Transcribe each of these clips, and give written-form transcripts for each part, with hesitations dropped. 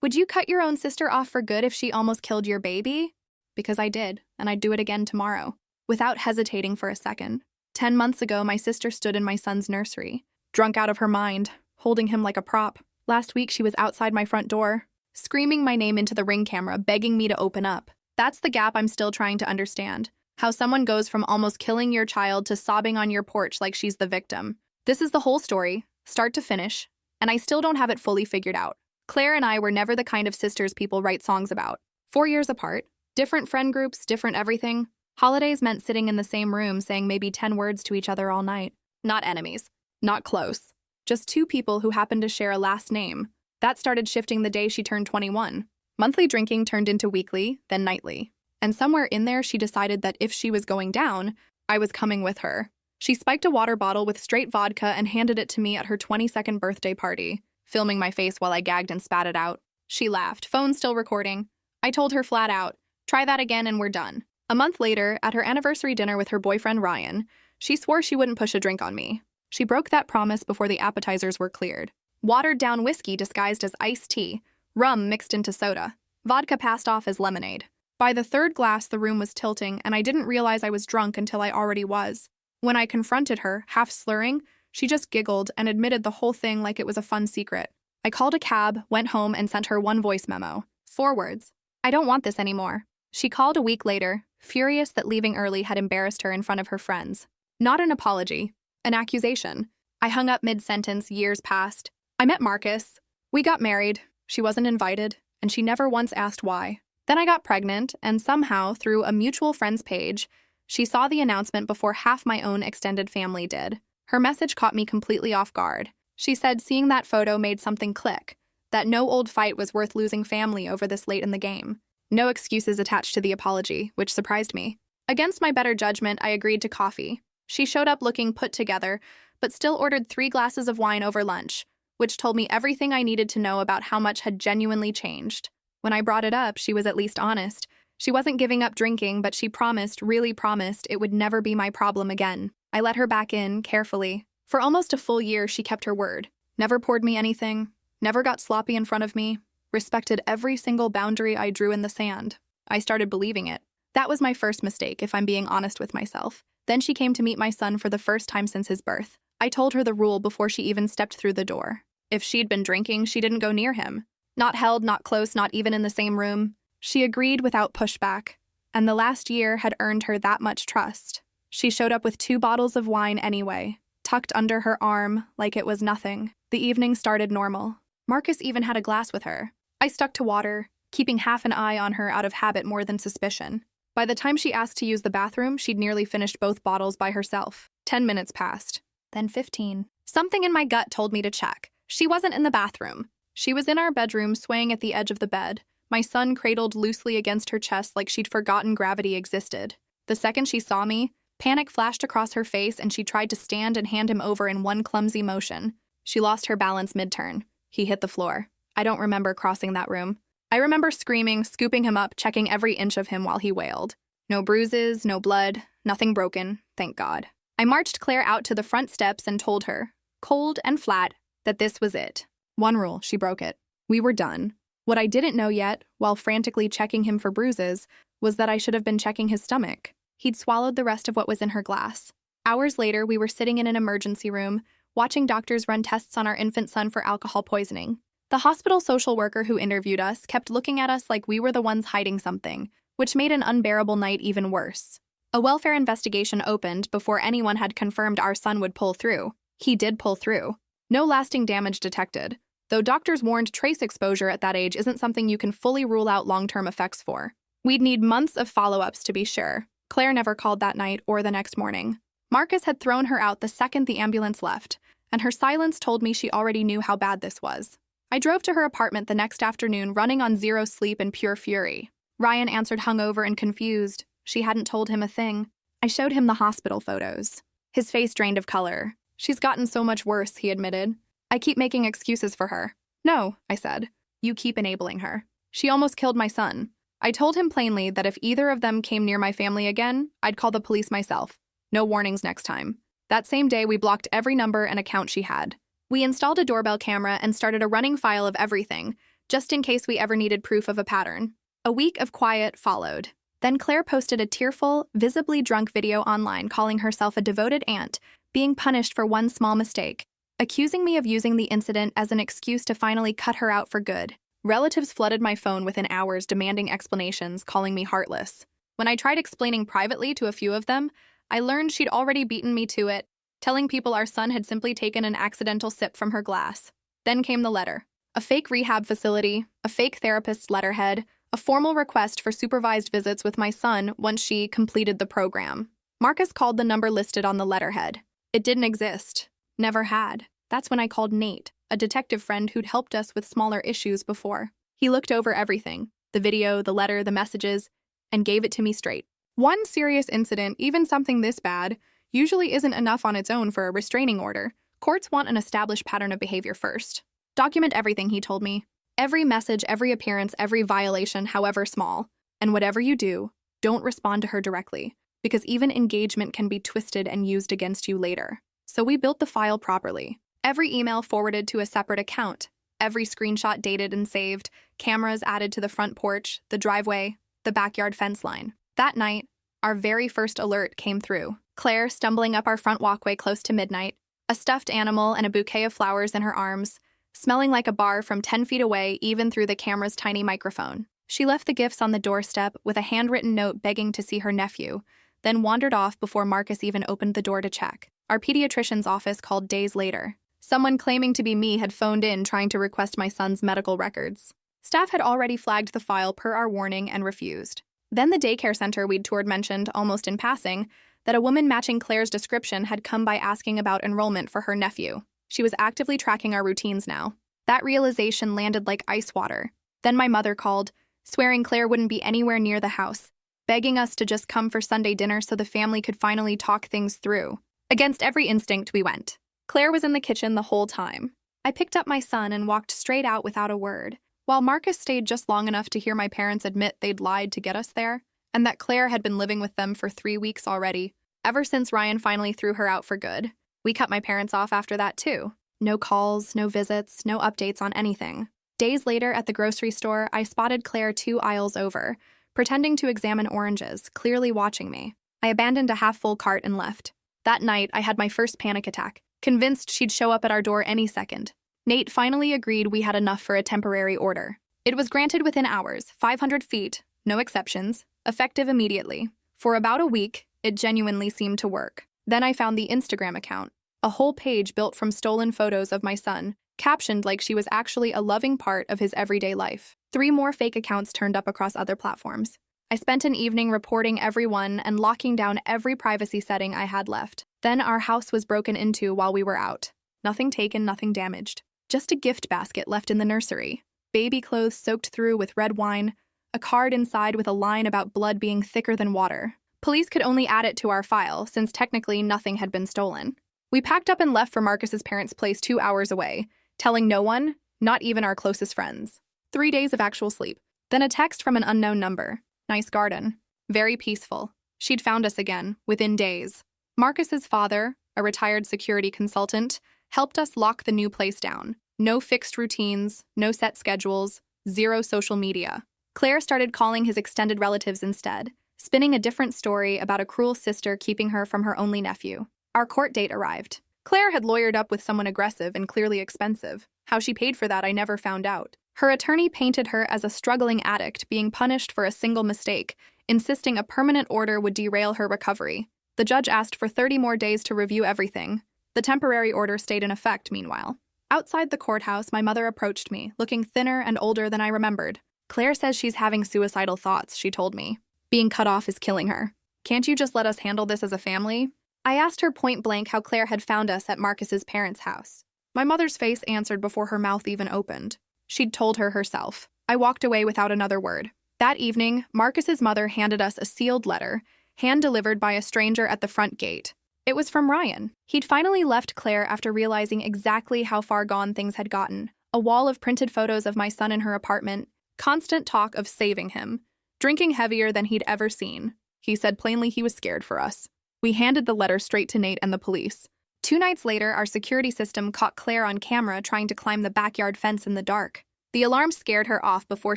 Would you cut your own sister off for good if she almost killed your baby? Because I did, and I'd do it again tomorrow, without hesitating for a second. 10 months ago, my sister stood in my son's nursery, drunk out of her mind, holding him like a prop. Last week, she was outside my front door, screaming my name into the Ring camera, begging me to open up. That's the gap I'm still trying to understand. How someone goes from almost killing your child to sobbing on your porch like she's the victim. This is the whole story, start to finish, and I still don't have it fully figured out. Claire and I were never the kind of sisters people write songs about. 4 years apart, different friend groups, different everything. Holidays meant sitting in the same room saying maybe 10 words to each other all night. Not enemies. Not close. Just two people who happened to share a last name. That started shifting the day she turned 21. Monthly drinking turned into weekly, then nightly. And somewhere in there, she decided that if she was going down, I was coming with her. She spiked a water bottle with straight vodka and handed it to me at her 22nd birthday party, filming my face while I gagged and spat it out. She laughed, phone still recording. I told her flat out, try that again and we're done. A month later, at her anniversary dinner with her boyfriend Ryan, she swore she wouldn't push a drink on me. She broke that promise before the appetizers were cleared. Watered-down whiskey disguised as iced tea, rum mixed into soda, vodka passed off as lemonade. By the third glass, the room was tilting, and I didn't realize I was drunk until I already was. When I confronted her, half slurring, she just giggled and admitted the whole thing like it was a fun secret. I called a cab, went home, and sent her one voice memo. 4 words. I don't want this anymore. She called a week later, furious that leaving early had embarrassed her in front of her friends. Not an apology, an accusation. I hung up mid-sentence, years passed. I met Marcus. We got married. She wasn't invited, and she never once asked why. Then I got pregnant, and somehow, through a mutual friend's page, she saw the announcement before half my own extended family did. Her message caught me completely off guard. She said seeing that photo made something click, that no old fight was worth losing family over this late in the game. No excuses attached to the apology, which surprised me. Against my better judgment, I agreed to coffee. She showed up looking put together, but still ordered 3 glasses of wine over lunch, which told me everything I needed to know about how much had genuinely changed. When I brought it up, she was at least honest. She wasn't giving up drinking, but she promised, really promised, it would never be my problem again. I let her back in, carefully. For almost a full year, she kept her word. Never poured me anything, never got sloppy in front of me, respected every single boundary I drew in the sand. I started believing it. That was my first mistake, if I'm being honest with myself. Then she came to meet my son for the first time since his birth. I told her the rule before she even stepped through the door. If she'd been drinking, she didn't go near him. Not held, not close, not even in the same room. She agreed without pushback, and the last year had earned her that much trust. She showed up with 2 bottles of wine anyway, tucked under her arm like it was nothing. The evening started normal. Marcus even had a glass with her. I stuck to water, keeping half an eye on her out of habit more than suspicion. By the time she asked to use the bathroom, she'd nearly finished both bottles by herself. 10 minutes passed, then 15. Something in my gut told me to check. She wasn't in the bathroom. She was in our bedroom, swaying at the edge of the bed, my son cradled loosely against her chest like she'd forgotten gravity existed. The second she saw me, panic flashed across her face and she tried to stand and hand him over in one clumsy motion. She lost her balance mid-turn. He hit the floor. I don't remember crossing that room. I remember screaming, scooping him up, checking every inch of him while he wailed. No bruises, no blood, nothing broken, thank God. I marched Claire out to the front steps and told her, cold and flat, that this was it. One rule, she broke it. We were done. What I didn't know yet, while frantically checking him for bruises, was that I should have been checking his stomach. He'd swallowed the rest of what was in her glass. Hours later, we were sitting in an emergency room, watching doctors run tests on our infant son for alcohol poisoning. The hospital social worker who interviewed us kept looking at us like we were the ones hiding something, which made an unbearable night even worse. A welfare investigation opened before anyone had confirmed our son would pull through. He did pull through. No lasting damage detected, though doctors warned trace exposure at that age isn't something you can fully rule out long-term effects for. We'd need months of follow-ups to be sure. Claire never called that night or the next morning. Marcus had thrown her out the second the ambulance left, and her silence told me she already knew how bad this was. I drove to her apartment the next afternoon, running on 0 sleep and pure fury. Ryan answered hungover and confused. She hadn't told him a thing. I showed him the hospital photos. His face drained of color. She's gotten so much worse, he admitted. I keep making excuses for her. No, I said. You keep enabling her. She almost killed my son. I told him plainly that if either of them came near my family again, I'd call the police myself. No warnings next time. That same day, we blocked every number and account she had. We installed a doorbell camera and started a running file of everything, just in case we ever needed proof of a pattern. A week of quiet followed. Then Claire posted a tearful, visibly drunk video online calling herself a devoted aunt, being punished for one small mistake, accusing me of using the incident as an excuse to finally cut her out for good. Relatives flooded my phone within hours demanding explanations, calling me heartless. When I tried explaining privately to a few of them, I learned she'd already beaten me to it, telling people our son had simply taken an accidental sip from her glass. Then came the letter. A fake rehab facility, a fake therapist's letterhead, a formal request for supervised visits with my son once she completed the program. Marcus called the number listed on the letterhead. It didn't exist. Never had. That's when I called Nate, a detective friend who'd helped us with smaller issues before. He looked over everything, the video, the letter, the messages, and gave it to me straight. One serious incident, even something this bad, usually isn't enough on its own for a restraining order. Courts want an established pattern of behavior first. Document everything, he told me. Every message, every appearance, every violation, however small. And whatever you do, don't respond to her directly, because even engagement can be twisted and used against you later. So we built the file properly. Every email forwarded to a separate account, every screenshot dated and saved, cameras added to the front porch, the driveway, the backyard fence line. That night, our very first alert came through. Claire stumbling up our front walkway close to midnight, a stuffed animal and a bouquet of flowers in her arms, smelling like a bar from 10 feet away even through the camera's tiny microphone. She left the gifts on the doorstep with a handwritten note begging to see her nephew, then wandered off before Marcus even opened the door to check. Our pediatrician's office called days later. Someone claiming to be me had phoned in trying to request my son's medical records. Staff had already flagged the file per our warning and refused. Then the daycare center we'd toured mentioned, almost in passing, that a woman matching Claire's description had come by asking about enrollment for her nephew. She was actively tracking our routines now. That realization landed like ice water. Then my mother called, swearing Claire wouldn't be anywhere near the house, begging us to just come for Sunday dinner so the family could finally talk things through. Against every instinct, we went. Claire was in the kitchen the whole time. I picked up my son and walked straight out without a word, while Marcus stayed just long enough to hear my parents admit they'd lied to get us there, and that Claire had been living with them for 3 weeks already, ever since Ryan finally threw her out for good. We cut my parents off after that, too. No calls, no visits, no updates on anything. Days later, at the grocery store, I spotted Claire 2 aisles over, pretending to examine oranges, clearly watching me. I abandoned a half-full cart and left. That night, I had my first panic attack, convinced she'd show up at our door any second. Nate finally agreed we had enough for a temporary order. It was granted within hours, 500 feet, no exceptions, effective immediately. For about a week, it genuinely seemed to work. Then I found the Instagram account, a whole page built from stolen photos of my son, captioned like she was actually a loving part of his everyday life. 3 more fake accounts turned up across other platforms. I spent an evening reporting every one and locking down every privacy setting I had left. Then our house was broken into while we were out. Nothing taken, nothing damaged. Just a gift basket left in the nursery. Baby clothes soaked through with red wine, a card inside with a line about blood being thicker than water. Police could only add it to our file, since technically nothing had been stolen. We packed up and left for Marcus's parents' place 2 hours away, telling no one, not even our closest friends. 3 days of actual sleep. Then a text from an unknown number. Nice garden. Very peaceful. She'd found us again, within days. Marcus's father, a retired security consultant, helped us lock the new place down. No fixed routines, no set schedules, 0 social media. Claire started calling his extended relatives instead, spinning a different story about a cruel sister keeping her from her only nephew. Our court date arrived. Claire had lawyered up with someone aggressive and clearly expensive. How she paid for that I never found out. Her attorney painted her as a struggling addict being punished for a single mistake, insisting a permanent order would derail her recovery. The judge asked for 30 more days to review everything. The temporary order stayed in effect, meanwhile. Outside the courthouse, my mother approached me, looking thinner and older than I remembered. Claire says she's having suicidal thoughts, she told me. Being cut off is killing her. Can't you just let us handle this as a family? I asked her point blank how Claire had found us at Marcus's parents' house. My mother's face answered before her mouth even opened. She'd told her herself. I walked away without another word. That evening, Marcus's mother handed us a sealed letter, hand-delivered by a stranger at the front gate. It was from Ryan. He'd finally left Claire after realizing exactly how far gone things had gotten. A wall of printed photos of my son in her apartment, constant talk of saving him, drinking heavier than he'd ever seen. He said plainly he was scared for us. We handed the letter straight to Nate and the police. 2 nights later, our security system caught Claire on camera trying to climb the backyard fence in the dark. The alarm scared her off before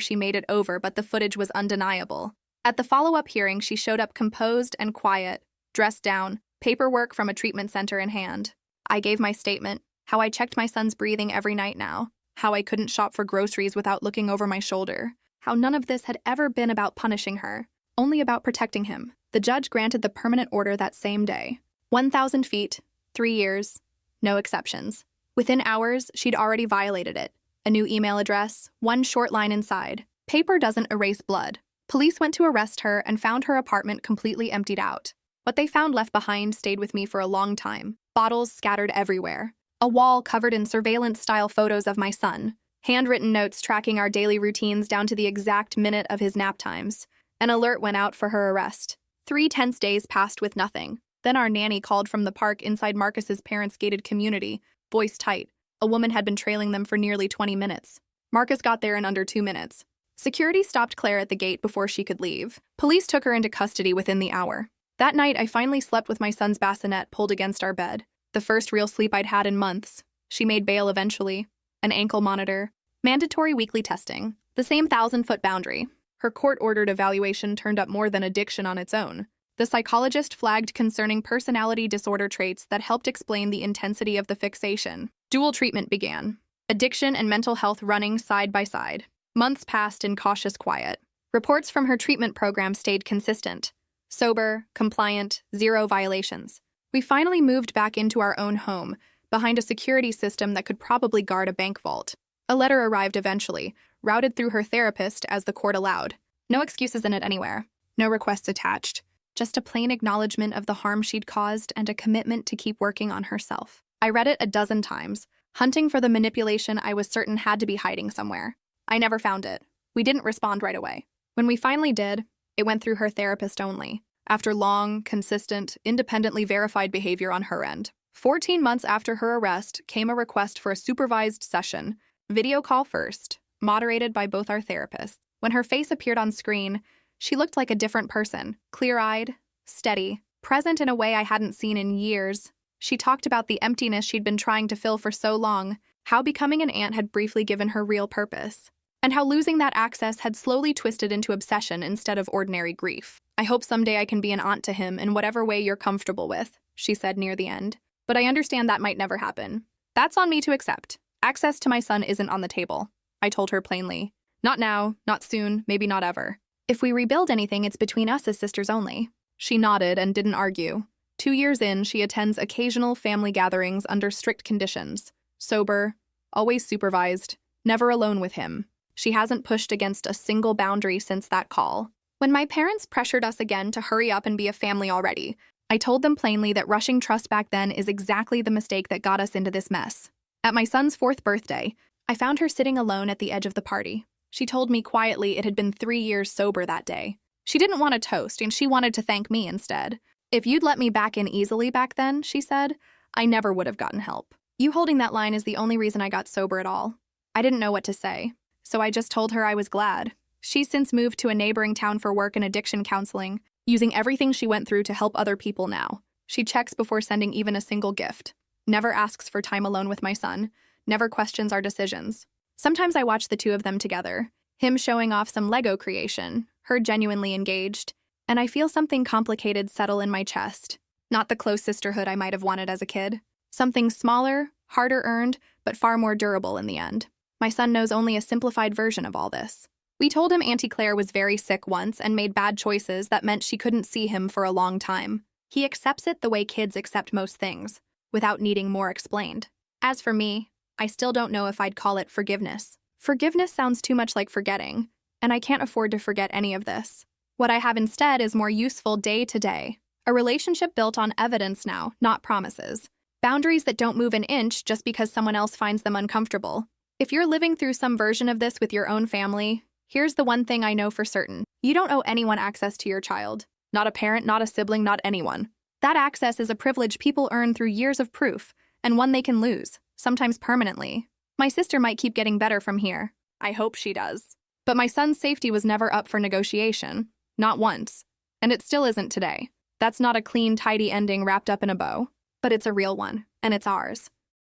she made it over, but the footage was undeniable. At the follow-up hearing, she showed up composed and quiet, dressed down, paperwork from a treatment center in hand. I gave my statement, how I checked my son's breathing every night now, how I couldn't shop for groceries without looking over my shoulder, how none of this had ever been about punishing her, only about protecting him. The judge granted the permanent order that same day. 1,000 feet, 3 years, no exceptions. Within hours, she'd already violated it. A new email address, one short line inside. Paper doesn't erase blood. Police went to arrest her and found her apartment completely emptied out. What they found left behind stayed with me for a long time. Bottles scattered everywhere. A wall covered in surveillance-style photos of my son. Handwritten notes tracking our daily routines down to the exact minute of his nap times. An alert went out for her arrest. 3 tense days passed with nothing. Then our nanny called from the park inside Marcus's parents' gated community, voice tight. A woman had been trailing them for nearly 20 minutes. Marcus got there in under 2 minutes. Security stopped Claire at the gate before she could leave. Police took her into custody within the hour. That night, I finally slept with my son's bassinet pulled against our bed. The first real sleep I'd had in months. She made bail eventually. An ankle monitor. Mandatory weekly testing. The same 1,000-foot boundary. Her court-ordered evaluation turned up more than addiction on its own. The psychologist flagged concerning personality disorder traits that helped explain the intensity of the fixation. Dual treatment began. Addiction and mental health running side by side. Months passed in cautious quiet. Reports from her treatment program stayed consistent. Sober, compliant, 0 violations. We finally moved back into our own home, behind a security system that could probably guard a bank vault. A letter arrived eventually, routed through her therapist as the court allowed. No excuses in it anywhere. No requests attached. Just a plain acknowledgement of the harm she'd caused and a commitment to keep working on herself. I read it a dozen times, hunting for the manipulation I was certain had to be hiding somewhere. I never found it. We didn't respond right away. When we finally did, it went through her therapist only, after long, consistent, independently verified behavior on her end. 14 months after her arrest came a request for a supervised session, video call first, moderated by both our therapists. When her face appeared on screen, she looked like a different person, clear-eyed, steady, present in a way I hadn't seen in years. She talked about the emptiness she'd been trying to fill for so long, how becoming an aunt had briefly given her real purpose, and how losing that access had slowly twisted into obsession instead of ordinary grief. I hope someday I can be an aunt to him in whatever way you're comfortable with, she said near the end. But I understand that might never happen. That's on me to accept. Access to my son isn't on the table, I told her plainly. Not now, not soon, maybe not ever. If we rebuild anything, it's between us as sisters only. She nodded and didn't argue. 2 years in, she attends occasional family gatherings under strict conditions. Sober, always supervised, never alone with him. She hasn't pushed against a single boundary since that call. When my parents pressured us again to hurry up and be a family already, I told them plainly that rushing trust back then is exactly the mistake that got us into this mess. At my son's 4th birthday, I found her sitting alone at the edge of the party. She told me quietly it had been 3 years sober that day. She didn't want a toast, and she wanted to thank me instead. If you'd let me back in easily back then, she said, I never would have gotten help. You holding that line is the only reason I got sober at all. I didn't know what to say, so I just told her I was glad. She's since moved to a neighboring town for work and addiction counseling, using everything she went through to help other people now. She checks before sending even a single gift. Never asks for time alone with my son. Never questions our decisions. Sometimes I watch the two of them together, him showing off some Lego creation, her genuinely engaged, and I feel something complicated settle in my chest. Not the close sisterhood I might have wanted as a kid. Something smaller, harder earned, but far more durable in the end. My son knows only a simplified version of all this. We told him Auntie Claire was very sick once and made bad choices that meant she couldn't see him for a long time. He accepts it the way kids accept most things, without needing more explained. As for me, I still don't know if I'd call it forgiveness. Forgiveness sounds too much like forgetting, and I can't afford to forget any of this. What I have instead is more useful day to day. A relationship built on evidence now, not promises. Boundaries that don't move an inch just because someone else finds them uncomfortable. If you're living through some version of this with your own family, here's the one thing I know for certain. You don't owe anyone access to your child. Not a parent, not a sibling, not anyone. That access is a privilege people earn through years of proof, and one they can lose, sometimes permanently. My sister might keep getting better from here. I hope she does. But my son's safety was never up for negotiation. Not once. And it still isn't today. That's not a clean, tidy ending wrapped up in a bow. But it's a real one, and it's ours.